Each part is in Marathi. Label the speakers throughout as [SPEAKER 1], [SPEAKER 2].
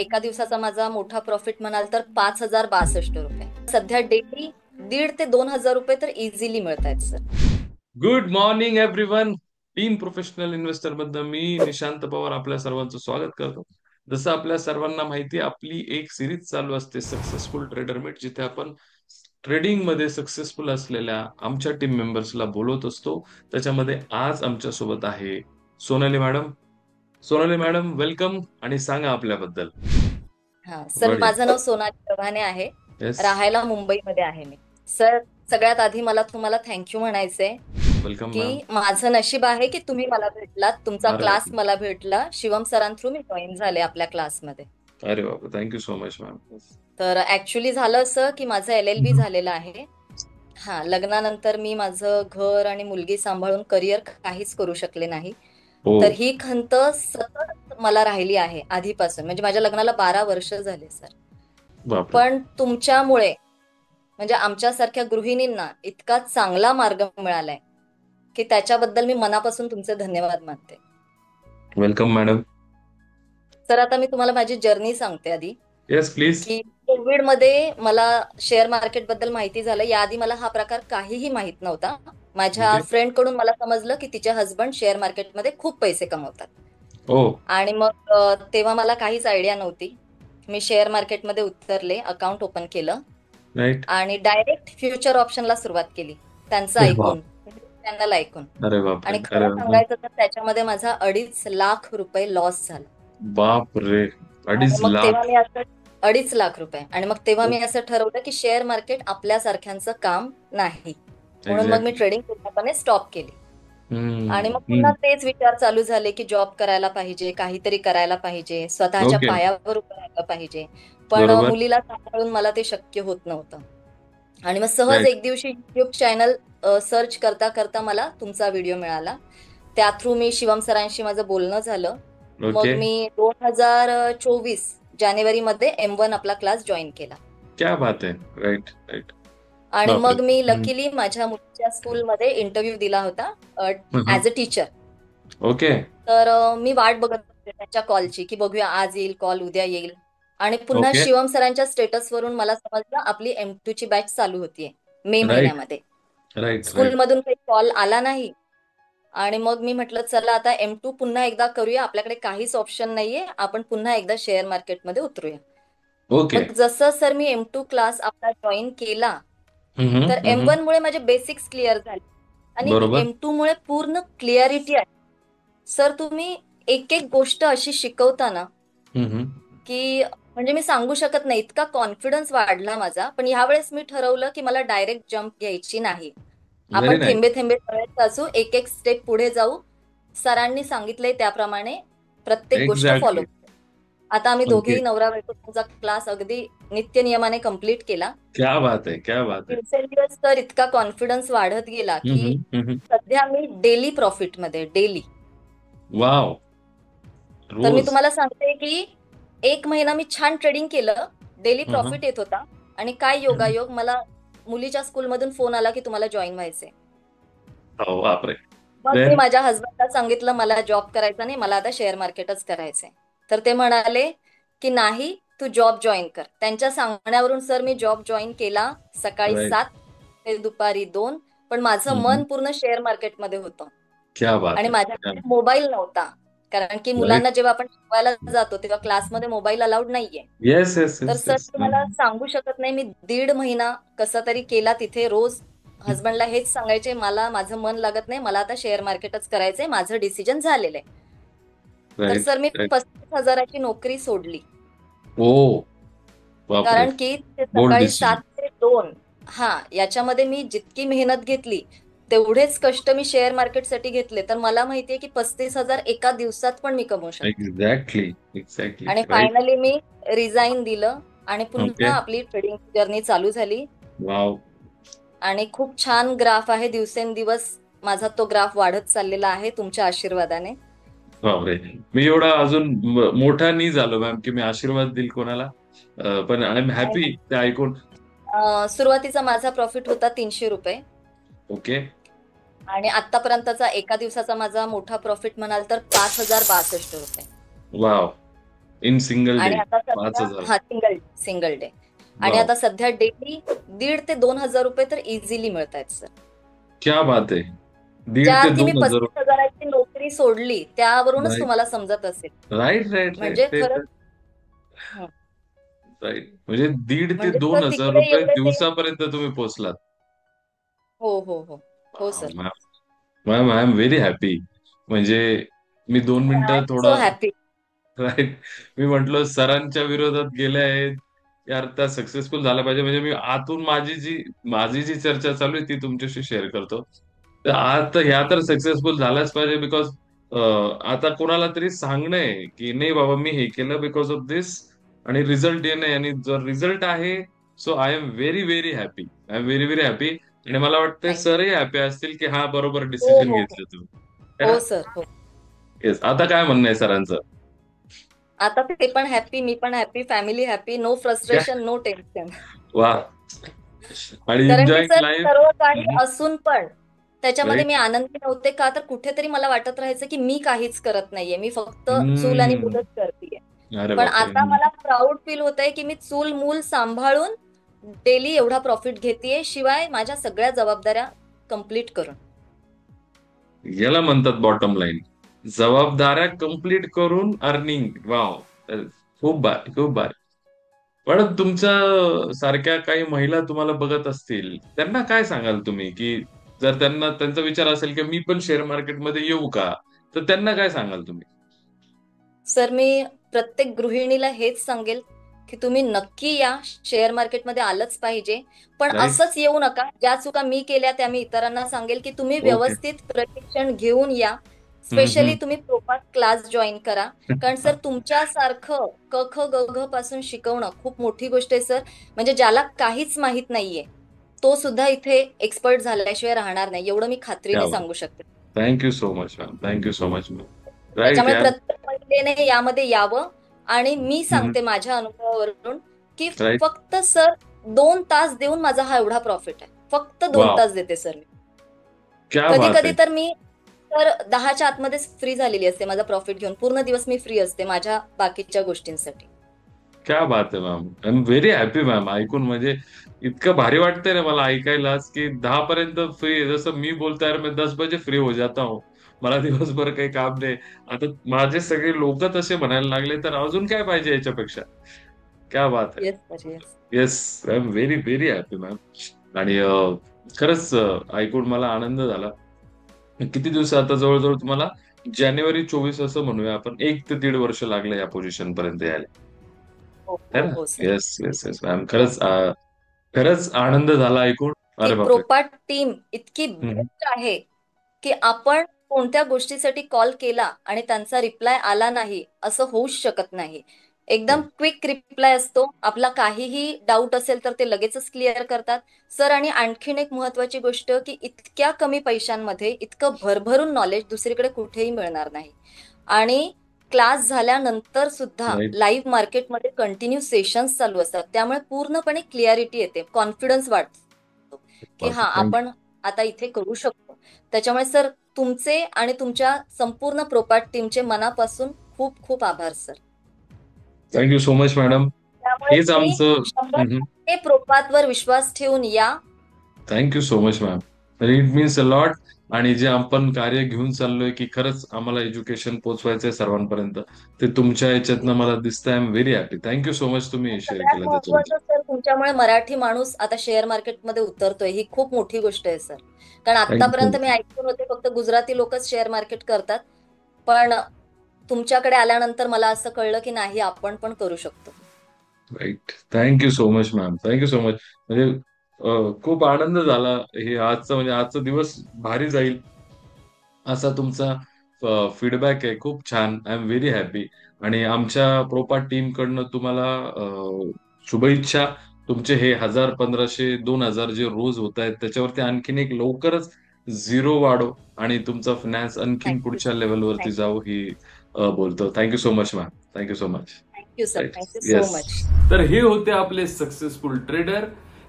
[SPEAKER 1] एका दिवसाचा माझा मोठा प्रॉफिट म्हणाल तर 5,062 रुपये. सध्या डेली 1,500 ते 2,000 रुपये तर इझिली मिळत आहेत sir.
[SPEAKER 2] Good morning everyone. Team professional investor मधनं मी निशांत पवार आपल्या सर्वांचं स्वागत करतो. जसं आपल्या सर्वांना माहिती आहे, आपली एक सिरीज चालू असते सक्सेसफुल ट्रेडर मीट, जिथे आपण ट्रेडिंग मध्ये सक्सेसफुल असलेल्या आमच्या टीम मेंबर्सला बोलवत असतो. त्याच्यामध्ये आज आमच्या सोबत आहे Sonali madam. Sonali madam, welcome आणि सांगा आपल्याबद्दल.
[SPEAKER 1] हा सर,
[SPEAKER 2] बढिया.
[SPEAKER 1] माझं नाव सोनाली प्रभाणे आहे.
[SPEAKER 2] येस.
[SPEAKER 1] राहायला मुंबईमध्ये आहे मी. सर, सगळ्यात आधी मला तुम्हाला थँक्यू म्हणायचंय
[SPEAKER 2] वेलकम मॅम.
[SPEAKER 1] की माझं नशीब आहे की तुम्ही मला भेटलात, तुमचा
[SPEAKER 2] अरे
[SPEAKER 1] क्लास
[SPEAKER 2] बापरे.
[SPEAKER 1] मला भेटला. शिवम सरां थ्रू मी जॉईन झाले आपल्या क्लासमध्ये.
[SPEAKER 2] अरे बापरे, थँक्यू सो मच मॅम.
[SPEAKER 1] तर ऍक्च्युली झालं असं की माझं LLB झालेलं आहे. हा, लग्नानंतर मी माझं घर आणि मुलगी सांभाळून करिअर काहीच करू शकले नाही.
[SPEAKER 2] हो.
[SPEAKER 1] तर ही खंत सतत मला राहिली आहे आधीपासून, म्हणजे माझ्या लग्नाला 12 वर्ष झाले सर.
[SPEAKER 2] बापरे.
[SPEAKER 1] पण तुमच्यामुळे म्हणजे आमच्यासारख्या गृहिणींना इतका चांगला मार्ग मिळालाय की त्याच्याबद्दल मी मनापासून तुमचे धन्यवाद मानते.
[SPEAKER 2] Welcome madam.
[SPEAKER 1] सर, आता मी तुम्हाला माझी जर्नी सांगते आधी.
[SPEAKER 2] Yes please.
[SPEAKER 1] की कोविड मध्ये मला शेअर मार्केट बद्दल माहिती झालं. याआधी मला हा प्रकार काहीही माहित नव्हता. माझ्या
[SPEAKER 2] ओके.
[SPEAKER 1] फ्रेंड कडून मला समजलं की तिचे हस्बंड शेअर मार्केटमध्ये खूप पैसे कमवतात.
[SPEAKER 2] ओ.
[SPEAKER 1] आणि मग तेव्हा मला काहीच आयडिया नव्हती. मी शेअर मार्केटमध्ये उतरले, अकाउंट ओपन केलं
[SPEAKER 2] राईट.
[SPEAKER 1] आणि डायरेक्ट फ्युचर ऑप्शनला सुरुवात केली, त्यांचं
[SPEAKER 2] अरे बाप.
[SPEAKER 1] ऐकून, चॅनल ऐकून.
[SPEAKER 2] अरे बापरे.
[SPEAKER 1] आणि
[SPEAKER 2] अरे
[SPEAKER 1] खरं
[SPEAKER 2] बाप.
[SPEAKER 1] सांगायचं तर त्याच्यामध्ये माझा 2.5 लाख रुपये लॉस झाला.
[SPEAKER 2] बाप रे.
[SPEAKER 1] आणि
[SPEAKER 2] अडीच
[SPEAKER 1] मग तेव्हा
[SPEAKER 2] लाख
[SPEAKER 1] मी असं 2.5 लाख रुपये, आणि मग तेव्हा मी असं ठरवलं की शेअर मार्केट आपल्यासारख्यांचं काम नाही. म्हणून मग मी
[SPEAKER 2] एक्झॅक्टली.
[SPEAKER 1] ट्रेडिंग पूर्णपणे स्टॉप केली. आणि
[SPEAKER 2] हम्म.
[SPEAKER 1] मग पुन्हा तेच विचार चालू झाले की जॉब करायला पाहिजे, काहीतरी करायला पाहिजे, स्वतःच्या
[SPEAKER 2] ओके.
[SPEAKER 1] पायावर उभं राहायला पाहिजे. पण
[SPEAKER 2] बरोबर.
[SPEAKER 1] मुलीला सांभाळून मला ते शक्य होत नव्हतं. आणि मग सहज
[SPEAKER 2] राईट.
[SPEAKER 1] एक दिवशी युट्यूब चॅनल सर्च करता करता मला तुमचा व्हिडिओ मिळाला. त्या थ्रू मी शिवम सरांशी माझं बोलणं झालं.
[SPEAKER 2] ओके.
[SPEAKER 1] मग मी 2024 जानेवारीमध्ये M1 आपला क्लास जॉईन केला.
[SPEAKER 2] क्या बात है. Right right.
[SPEAKER 1] आणि
[SPEAKER 2] बापरे.
[SPEAKER 1] मग मी लकीली माझ्या मुलीच्या स्कूलमध्ये इंटरव्ह्यू दिला होता ऍज अ टीचर.
[SPEAKER 2] ओके.
[SPEAKER 1] तर मी वाट बघत होते त्याच्या कॉलची की बघूया आज येईल कॉल, उद्या येईल. आणि पुन्हा
[SPEAKER 2] ओके.
[SPEAKER 1] शिवम सरांच्या स्टेटसवरून मला समजलं आपली M2 ची बॅच चालू होतीये मे
[SPEAKER 2] राईट
[SPEAKER 1] महिन्यामध्ये.
[SPEAKER 2] Right right.
[SPEAKER 1] स्कूलमधून काही कॉल आला नाही. आणि मग मी म्हटलं चला आता M2 पुन्हा एकदा करूया, आपल्याकडे काहीच ऑप्शन नाहीये, आपण पुन्हा एकदा शेअर मार्केटमध्ये उतरूया.
[SPEAKER 2] ओके.
[SPEAKER 1] मग जसं सर मी M2 क्लास आपला जॉईन केला, तर
[SPEAKER 2] हम्म.
[SPEAKER 1] M1 मुळे माझे बेसिक्स क्लिअर झाले. आणि
[SPEAKER 2] बरोबर.
[SPEAKER 1] M2 मुळे पूर्ण क्लिअरिटी आहे. सर, तुम्ही एक एक गोष्ट अशी शिकवताना
[SPEAKER 2] हम्म.
[SPEAKER 1] की म्हणजे मी सांगू शकत नाही, इतका कॉन्फिडन्स वाढला माझा. पण यावेळेस मी ठरवलं की मला डायरेक्ट जंप घ्यायची नाही.
[SPEAKER 2] व्हेरी
[SPEAKER 1] आपण
[SPEAKER 2] नाईस.
[SPEAKER 1] थेंबे थेंबे तळ्यात असू, एक एक स्टेप पुढे जाऊ. सरांनी सांगितलंय त्याप्रमाणे प्रत्येक गोष्ट फॉलो.
[SPEAKER 2] एक्झॅक्टली.
[SPEAKER 1] आता आम्ही
[SPEAKER 2] ओके.
[SPEAKER 1] दोघेही नवरा बायको तुमचा क्लास अगदी नित्य नियमाने कम्प्लीट केला.
[SPEAKER 2] क्या बात है, क्या बात है.
[SPEAKER 1] दिवसेंदिवस तर इतका कॉन्फिडन्स वाढत गेला की
[SPEAKER 2] हम्म.
[SPEAKER 1] सध्या मी डेली प्रॉफिटमध्ये, डेली.
[SPEAKER 2] वाव.
[SPEAKER 1] तर मी
[SPEAKER 2] रोज.
[SPEAKER 1] तुम्हाला सांगते की एक महिना मी छान ट्रेडिंग केलं, डेली
[SPEAKER 2] हम्म.
[SPEAKER 1] प्रॉफिट येत होता. आणि काय योगायोग, मला मुलीच्या स्कूलमधून फोन आला की तुम्हाला जॉईन व्हायचंय.
[SPEAKER 2] हो बापरे.
[SPEAKER 1] मग मी
[SPEAKER 2] देन.
[SPEAKER 1] माझ्या हसबंडला सांगितलं मला जॉब करायचा नाही, मला आता शेअर मार्केटच करायचंय. तर ते म्हणाले की नाही, तू जॉब जॉईन कर. त्यांच्या सांगण्यावरून सर मी जॉब जॉईन केला. सकाळी
[SPEAKER 2] राईट.
[SPEAKER 1] 7 ते दुपारी 2. पण माझं मन पूर्ण शेअर मार्केटमध्ये होतं.
[SPEAKER 2] क्या बात
[SPEAKER 1] आणि
[SPEAKER 2] है. क्या.
[SPEAKER 1] माझ्याकडे मोबाईल नव्हता. कारण की
[SPEAKER 2] राईट.
[SPEAKER 1] मुलांना जेव्हा आपण शिकवायला जातो तेव्हा क्लासमध्ये मोबाईल अलाउड नाहीये.
[SPEAKER 2] येस येस
[SPEAKER 1] तर
[SPEAKER 2] येस
[SPEAKER 1] सर
[SPEAKER 2] येस.
[SPEAKER 1] तुम्हाला सांगू शकत नाही, मी 1.5 महिना कसा तरी केला तिथे. रोज हस्बंडला हेच सांगायचे, मला माझं मन लागत नाही, मला आता शेअर मार्केटच करायचंय, माझं डिसिजन झालेलं आहे. तर
[SPEAKER 2] राईट
[SPEAKER 1] सर मी
[SPEAKER 2] राईट.
[SPEAKER 1] 35,000ची नोकरी सोडली.
[SPEAKER 2] ओ. बापरे.
[SPEAKER 1] कारण की ते
[SPEAKER 2] बोल्ड
[SPEAKER 1] सकाळी
[SPEAKER 2] डिसिजन.
[SPEAKER 1] 7 ते 2, हा, याच्यामध्ये मी जितकी मेहनत घेतली तेवढेच कष्ट मी शेअर मार्केटसाठी घेतले. तर मला माहितीये की 35,000 एका दिवसात पण मी कमवू शकते.
[SPEAKER 2] Exactly exactly.
[SPEAKER 1] आणि
[SPEAKER 2] राईट.
[SPEAKER 1] फायनली मी रिझाईन दिलं आणि
[SPEAKER 2] ओके.
[SPEAKER 1] पुन्हा आपली ट्रेडिंग जर्नी चालू झाली.
[SPEAKER 2] वाव.
[SPEAKER 1] आणि खूप छान ग्राफ आहे, दिवसेंदिवस माझा तो ग्राफ वाढत चाललेला आहे तुमच्या आशीर्वादाने.
[SPEAKER 2] बापरे. मी एवढा अजून मोठा नाही झालो मॅम की मी आशीर्वाद देईल कोणाला. पण आय एम हॅपी ते ऐकून.
[SPEAKER 1] सुरुवातीचा माझा प्रॉफिट होता 300 रुपये.
[SPEAKER 2] ओके.
[SPEAKER 1] आणि आतापर्यंतचा एका दिवसाचा माझा मोठा प्रॉफिट म्हणाल तर 5,062 रुपये.
[SPEAKER 2] वाव. इन सिंगल
[SPEAKER 1] आणि
[SPEAKER 2] डे
[SPEAKER 1] आता सध्या
[SPEAKER 2] 5,000.
[SPEAKER 1] हा सिंगल डे. आणि
[SPEAKER 2] वाव,
[SPEAKER 1] आता सध्या डेली 1,500 ते 2,000 रुपये तर इझिली मिळत आहेत सर.
[SPEAKER 2] क्या बात आहे. दीड
[SPEAKER 1] ज्या
[SPEAKER 2] ते
[SPEAKER 1] अर्थी मी
[SPEAKER 2] दोन हजार
[SPEAKER 1] 35,000ची नोकरी सोडली त्यावरूनच
[SPEAKER 2] राईट
[SPEAKER 1] तुम्हाला समजत असेल.
[SPEAKER 2] राईट राईट राईट
[SPEAKER 1] म्हणजे
[SPEAKER 2] ते
[SPEAKER 1] खरंच.
[SPEAKER 2] तर
[SPEAKER 1] हं.
[SPEAKER 2] राईट. म्हणजे 1,500 ते
[SPEAKER 1] म्हणजे सर
[SPEAKER 2] 2,000
[SPEAKER 1] तिकडे
[SPEAKER 2] रुपये
[SPEAKER 1] एवढे ते.
[SPEAKER 2] दिवसापर्यंत तुम्ही पोहोचलात.
[SPEAKER 1] हो हो हो. हो sir.
[SPEAKER 2] Ma'am I am very happy. म्हणजे मी 2 मिनिटं
[SPEAKER 1] आय एम सो
[SPEAKER 2] थोडं
[SPEAKER 1] हॅपी.
[SPEAKER 2] राईट. मी म्हंटल सरांच्या विरोधात गेले आहेत यार, त्या सक्सेसफुल झाल्या पाहिजे. म्हणजे मी आतून माझी जी चर्चा चालू आहे ती तुमच्याशी शेअर करतो. तर आता ह्या तर सक्सेसफुल झाल्याच पाहिजे, बिकॉज आता कोणाला तरी सांगणं की नाही बाबा मी हे केलं बिकॉज ऑफ दिस, आणि रिझल्ट येणे, आणि जर रिझल्ट आहे, so I am very very happy. I am very very happy. आणि मला वाटतं
[SPEAKER 1] थँक्यू.
[SPEAKER 2] सरही हॅपी असतील की हा बरोबर
[SPEAKER 1] हो
[SPEAKER 2] डिसिजन
[SPEAKER 1] हो हो.
[SPEAKER 2] घेतलं तुम्ही, है ना?
[SPEAKER 1] हो सर हो.
[SPEAKER 2] येस. आता काय म्हणणं आहे सरांचं?
[SPEAKER 1] आता ते पण हॅपी, मी पण हॅपी, फॅमिली हॅपी, नो
[SPEAKER 2] क्या,
[SPEAKER 1] फ्रस्ट्रेशन, नो टेन्शन.
[SPEAKER 2] वा. आणि
[SPEAKER 1] कारण की
[SPEAKER 2] एन्जॉईंग
[SPEAKER 1] सर
[SPEAKER 2] लाईफ.
[SPEAKER 1] सर्व काही असून पण त्याच्यामध्ये
[SPEAKER 2] राईट.
[SPEAKER 1] मी आनंदी नव्हते का, तर कुठेतरी मला वाटत राहायचं की मी काहीच करत नाहीये, मी फक्त चूल आणि
[SPEAKER 2] हम्म.
[SPEAKER 1] मूलच करतेय.
[SPEAKER 2] अरे
[SPEAKER 1] पण
[SPEAKER 2] बापरे.
[SPEAKER 1] आता मला प्राऊड फील होतंय की मी चूल मूल सांभाळून डेली एवढा प्रॉफिट घेतेय, शिवाय माझ्या सगळ्या जबाबदाऱ्या कम्प्लीट करून.
[SPEAKER 2] याला म्हणतात बॉटम लाईन. जबाबदाऱ्या कंप्लीट करून अर्निंग. वाव. खूप भारी, खूप भारी. पण तुमच्या सारख्या काही महिला तुम्हाला बघत असतील, त्यांना काय सांगाल तुम्ही, की जर त्यांना त्यांचा विचार असेल की मी पण शेअर मार्केटमध्ये येऊ का, तर त्यांना काय सांगाल तुम्ही?
[SPEAKER 1] सर मी प्रत्येक गृहिणीला हेच सांगेल की तुम्ही नक्की या, शेअर मार्केटमध्ये आलंच पाहिजे. पण
[SPEAKER 2] राईट.
[SPEAKER 1] असंच येऊ नका, ज्या चुका मी केल्या त्या मी इतरांना सांगेल की तुम्ही
[SPEAKER 2] ओके.
[SPEAKER 1] व्यवस्थित प्रशिक्षण घेऊन या. स्पेशली
[SPEAKER 2] हम्म.
[SPEAKER 1] तुम्ही प्रोपाट क्लास जॉईन करा. कारण सर तुमच्यासारखं क ख ग घ पासून शिकवणं खूप मोठी गोष्ट आहे सर. म्हणजे ज्याला काहीच माहित नाहीये तो सुद्धा इथे एक्सपर्ट झाल्याशिवाय राहणार नाही, एवढं मी
[SPEAKER 2] क्या
[SPEAKER 1] खात्रीने
[SPEAKER 2] बात.
[SPEAKER 1] सांगू शकते.
[SPEAKER 2] Thank you so much ma'am, thank you so much ma'am. Right
[SPEAKER 1] त्याच्यामुळे
[SPEAKER 2] यार.
[SPEAKER 1] प्रत्येक महिलेने यामध्ये यावं. आणि मी सांगते माझ्या अनुभवावरून की
[SPEAKER 2] राईट.
[SPEAKER 1] फक्त सर 2 तास देऊन माझा हा एवढा प्रॉफिट आहे. फक्त दोन
[SPEAKER 2] वाव,
[SPEAKER 1] तास देते सर मी.
[SPEAKER 2] क्या
[SPEAKER 1] कधी
[SPEAKER 2] बात
[SPEAKER 1] कधी
[SPEAKER 2] आहे.
[SPEAKER 1] तर मी तर 10च्या आतमध्येच फ्री झालेली असते, माझा प्रॉफिट घेऊन पूर्ण दिवस मी फ्री असते माझ्या बाकीच्या गोष्टींसाठी.
[SPEAKER 2] क्या बात आहे ma'am. I am very happy ma'am ऐकून. म्हणजे इतकं भारी वाटतंय ना मला ऐकायलाच, की 10 पर्यंत फ्री. जसं मी बोलतो यार मैं 10 बजे फ्री हो जाता हूँ, मला दिवसभर काही काम नाही. आता माझे सगळे लोक तसे म्हणायला लागले, तर अजून काय पाहिजे याच्यापेक्षा. क्या बात है.
[SPEAKER 1] Yes sir yes.
[SPEAKER 2] Yes. I am very very happy ma'am. आणि खरंच ऐकून मला आनंद झाला. किती दिवस आता जवळजवळ तुम्हाला, जानेवारी 24 असं म्हणूया आपण, 1 ते 1.5 वर्ष लागले या पोझिशन पर्यंत यायला,
[SPEAKER 1] हो
[SPEAKER 2] है
[SPEAKER 1] हो
[SPEAKER 2] ना?
[SPEAKER 1] हो sir.
[SPEAKER 2] Yes yes yes ma'am. खरंच खरंच आनंद झाला ऐकून.
[SPEAKER 1] ती
[SPEAKER 2] अरे बापरे.
[SPEAKER 1] प्रोपाट टीम इतकी
[SPEAKER 2] हम्म.
[SPEAKER 1] बेस्ट आहे की आपण कोणत्या गोष्टीसाठी कॉल केला आणि त्यांचा रिप्लाय आला नाही असं होऊच शकत नाही. एकदम क्विक रिप्लाय असतो. आपला काहीही डाऊट असेल तर ते लगेचच क्लिअर करतात सर. आणि आणखीन एक महत्वाची गोष्ट की इतक्या कमी पैशांमध्ये इतकं भरभरून नॉलेज दुसरीकडे कुठेही मिळणार नाही. आणि क्लास झाल्यानंतर सुद्धा
[SPEAKER 2] राईट.
[SPEAKER 1] लाईव्ह मार्केटमध्ये कंटिन्यू सेशन्स चालू असतात, त्यामुळे पूर्णपणे क्लिअरिटी येते, कॉन्फिडन्स वाढतो की हा आपण आता इथे करू शकतो. त्याच्यामुळे सर तुमचे आणि तुमच्या संपूर्ण प्रोपाट टीमचे मनापासून खूप खूप आभार sir.
[SPEAKER 2] Thank you so much madam.
[SPEAKER 1] त्यामुळे
[SPEAKER 2] हेच
[SPEAKER 1] तुम्ही
[SPEAKER 2] आमचं.
[SPEAKER 1] 100% प्रोपातवर विश्वास ठेवून या.
[SPEAKER 2] Thank you so much ma'am. It means a lot. आणि जे आपण कार्य घेऊन चाललोय की खरंच आम्हाला एज्युकेशन पोहोचवायचंय सर्वांपर्यंत, ते तुमच्या याच्यातनं मला दिसतंय. I am very happy. Thank you so much, तुम्ही शेअर
[SPEAKER 1] सगळ्यात
[SPEAKER 2] केलं त्याच्याबद्दल.
[SPEAKER 1] महत्वाचं सर तुमच्यामुळे मराठी माणूस आता शेअर मार्केटमध्ये उतरतोय, ही खूप मोठी गोष्ट आहे सर. कारण
[SPEAKER 2] थँक्यू.
[SPEAKER 1] आतापर्यंत मी ऐकून होते फक्त गुजराती लोकच शेअर मार्केट करतात. पण तुमच्याकडे आल्यानंतर मला असं कळलं की नाही, आपण पण करू शकतो.
[SPEAKER 2] Right. Thank you so much ma'am, thank you so much. म्हणजे खूप आनंद झाला. हे आजचा म्हणजे आजचा दिवस भारी जाईल असा तुमचा फीडबॅक आहे. खूप छान. I am very happy. आणि आमच्या प्रोपाट टीम कडनं तुम्हाला शुभेच्छा. तुमचे हे 1,000, 1,500, 2,000 जे रोज होत आहेत त्याच्यावरती आणखीन एक लवकरच झिरो वाढो, आणि तुमचा फायनान्स आणखीन
[SPEAKER 1] थँक्यू
[SPEAKER 2] पुढच्या
[SPEAKER 1] सर.
[SPEAKER 2] लेवलवरती
[SPEAKER 1] थँक्यू.
[SPEAKER 2] जाऊ, ही बोलतो. Thank you so much ma'am. Thank you so much.
[SPEAKER 1] Thank you sir.
[SPEAKER 2] Right.
[SPEAKER 1] Thank you so
[SPEAKER 2] yes.
[SPEAKER 1] Much.
[SPEAKER 2] तर हे होते आपले सक्सेसफुल ट्रेडर,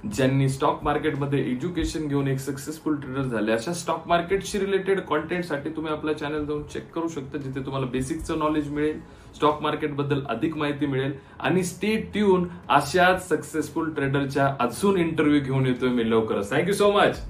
[SPEAKER 2] ज्यांनी स्टॉक मार्केटमध्ये एज्युकेशन घेऊन एक सक्सेसफुल ट्रेडर झाले. अशा स्टॉक मार्केटशी रिलेटेड कॉन्टेंटसाठी तुम्ही आपल्या चॅनल जाऊन चेक करू शकता, जिथे तुम्हाला बेसिकचं नॉलेज मिळेल, स्टॉक मार्केट बद्दल अधिक माहिती मिळेल. आणि स्टे ट्यून, अशाच सक्सेसफुल ट्रेडरच्या अजून इंटरव्ह्यू घेऊन येतोय मी लवकरच. Thank you so much.